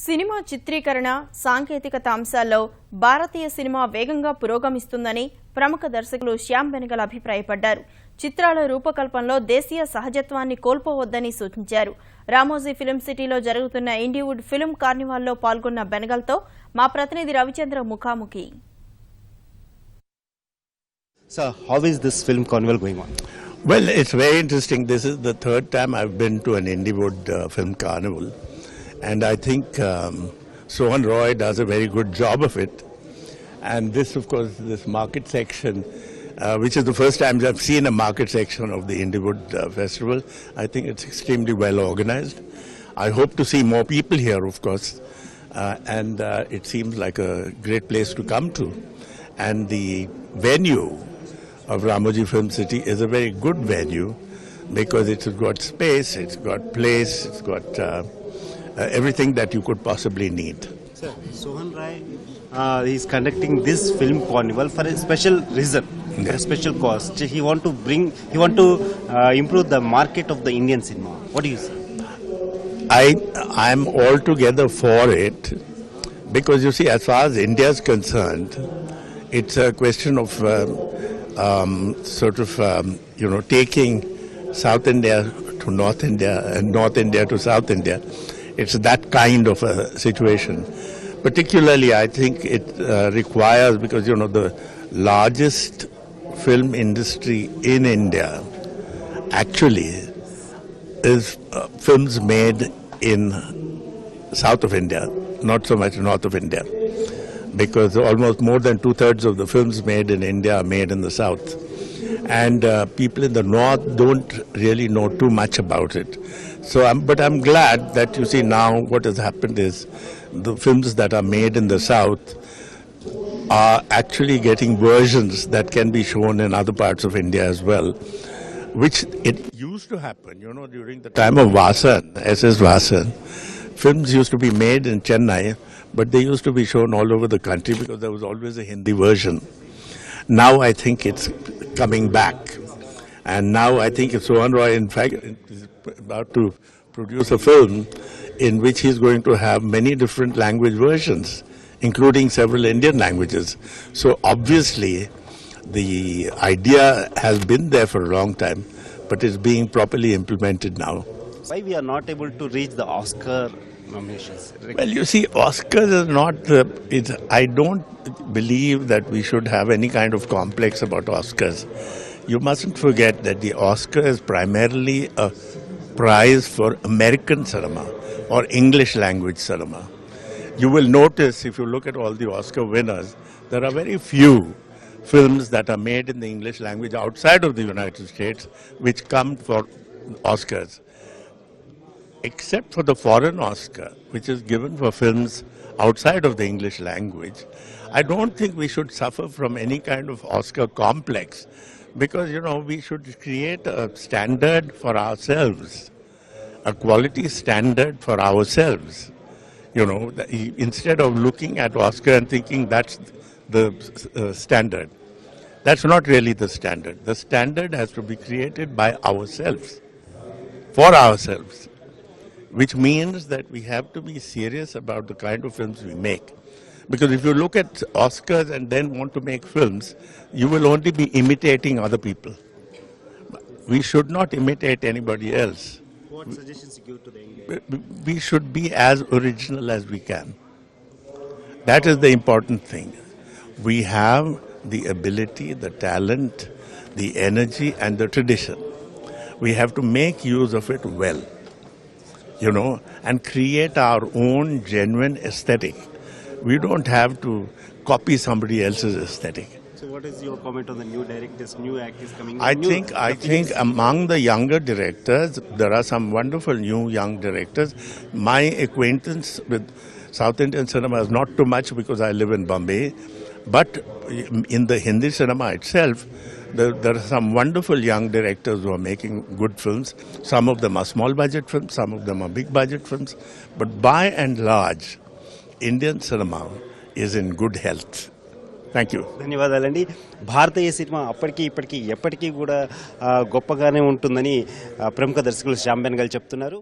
Cinema చిత్రీకరణ సాంకేతికత అంశాల్లో భారతీయ సినిమా వేగంగా పురోగమిస్తుందని ప్రముఖ దర్శకులు శ్యామ్ బెనగల్ అభిప్రాయపడ్డారు. చిత్రాల రూపకల్పనలో దేశీయ సహజత్వాన్ని కోల్పోవద్దని సూచించారు. రామోజీ ఫిల్మ్ సిటీలో జరుగుతున్న ఇండివుడ్ ఫిల్మ్ కార్నివాల్లో పాల్గొన్న బెనగల్తో మా ప్రతినిధి రవిచంద్ర ముఖాముఖి. Sir, how is this film carnival going on? Well, it's very interesting. This is the third time I've been to an Indywood film carnival. And I think Sohan Roy does a very good job of it. And this, of course, this market section, which is the first time I've seen a market section of the Indywood festival, I think it's extremely well organized. I hope to see more people here, of course. And it seems like a great place to come to. And the venue of Ramoji Film City is a very good venue because it's got space, it's got place, it's got everything that you could possibly need. Sir, Sohan Roy is conducting this film carnival for a special reason, for a special cause. He want to improve the market of the Indian cinema. What do you say? I'm altogether for it because you see, as far as India is concerned, it's a question of taking South India to North India and North India to South India. It's that kind of a situation. Particularly, I think it requires, because the largest film industry in India actually is films made in south of India, not so much north of India. Because almost more than 2/3 of the films made in India are made in the south. And people in the north don't really know too much about it. But I'm glad that you see now what has happened is the films that are made in the south are actually getting versions that can be shown in other parts of India as well. Which it used to happen, during the time of Vasan, SS Vasan, films used to be made in Chennai, but they used to be shown all over the country because there was always a Hindi version. Now I think it's coming back. And now I think Sohan Roy, in fact, is about to produce a film in which he's going to have many different language versions, including several Indian languages. So obviously, the idea has been there for a long time, but it's being properly implemented now. Why we are not able to reach the Oscar nominations? Well, you see, Oscars is not I don't believe that we should have any kind of complex about Oscars. You mustn't forget that the Oscar is primarily a prize for American cinema or English language cinema. You will notice, if you look at all the Oscar winners, there are very few films that are made in the English language outside of the United States which come for Oscars. Except for the foreign Oscar, which is given for films outside of the English language, I don't think we should suffer from any kind of Oscar complex because, we should create a standard for ourselves, a quality standard for ourselves. Instead of looking at Oscar and thinking that's the standard. That's not really the standard. The standard has to be created by ourselves, for ourselves. Which means that we have to be serious about the kind of films we make. Because if you look at Oscars and then want to make films, you will only be imitating other people. We should not imitate anybody else. What suggestions you give to the English? We should be as original as we can. That is the important thing. We have the ability, the talent, the energy and the tradition. We have to make use of it well. And create our own genuine aesthetic. We don't have to copy somebody else's aesthetic. So what is your comment on the new directors, new actors coming? I think among the younger directors, there are some wonderful new young directors. My acquaintance with South Indian cinema is not too much because I live in Bombay. But in the Hindi cinema itself, there are some wonderful young directors who are making good films. Some of them are small budget films, some of them are big budget films. But by and large, Indian cinema is in good health. Thank you. ధన్యవాదాలండి. భారతీయ cinema అప్పటికి ఇప్పటికీ ఎప్పటికీ కూడా గొప్పగానే ఉంటుందని ప్రముఖ దర్శకులు శ్యామ్ బెనగల్ చెప్తున్నారు.